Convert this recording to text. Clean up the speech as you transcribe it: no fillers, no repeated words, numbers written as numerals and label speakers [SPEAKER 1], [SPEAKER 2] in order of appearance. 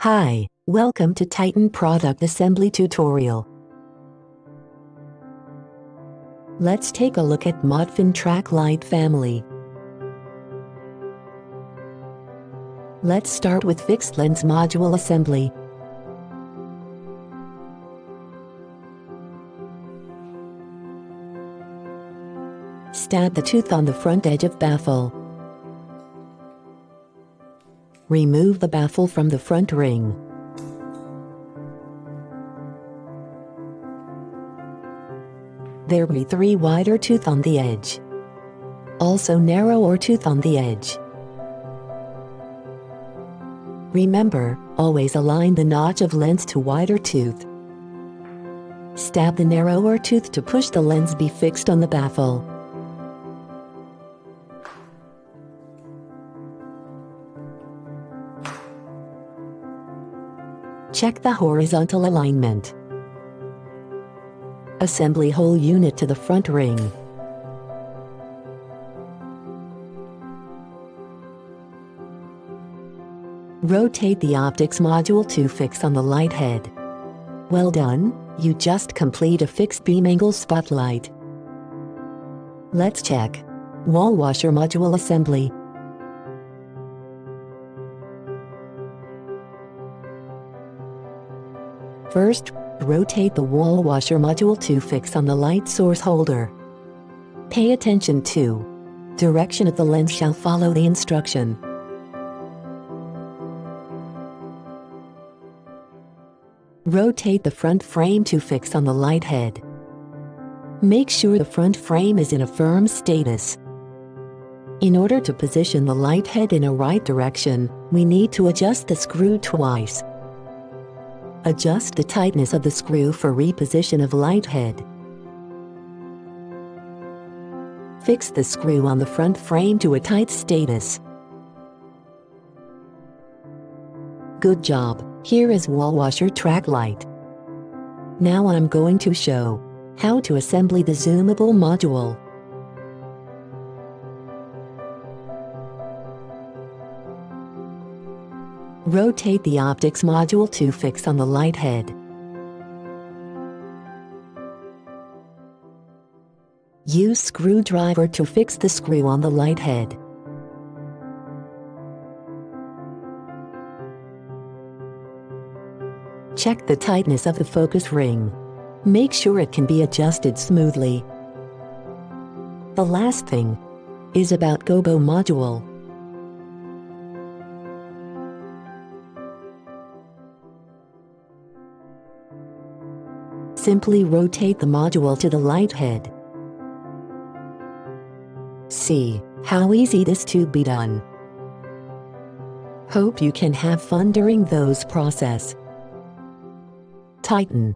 [SPEAKER 1] Hi, welcome to Titan Product Assembly Tutorial. Let's take a look at Modfin tracklight family. Let's start with fixed lens module assembly. Stab the tooth on the front edge of baffle. Remove the baffle from the front ring. There will be 3 wider tooth on the edge. Also narrower tooth on the edge. Remember, always align the notch of lens to wider tooth. Stab the narrower tooth to push the lens be fixed on the baffle. Check the horizontal alignment. Assembly whole unit to the front ring. Rotate the optics module to fix on the light head. Well done, you just complete a fixed beam angle spotlight. Let's check wall washer module assembly. First, rotate the wall washer module to fix on the light source holder. Pay attention to direction of the lens shall follow the instruction. Rotate the front frame to fix on the light head. Make sure the front frame is in a firm status. In order to position the light head in a right direction, we need to adjust the screw twice. Adjust the tightness of the screw for reposition of light head. Fix the screw on the front frame to a tight status. Good job, here is wall washer track light. Now I'm going to show how to assemble the zoomable module. Rotate the optics module to fix on the light head. Use screwdriver to fix the screw on the light head. Check the tightness of the focus ring. Make sure it can be adjusted smoothly. The last thing is about gobo module. Simply rotate the module to the light head. See how easy this to be done. Hope you can have fun during those process. Titan.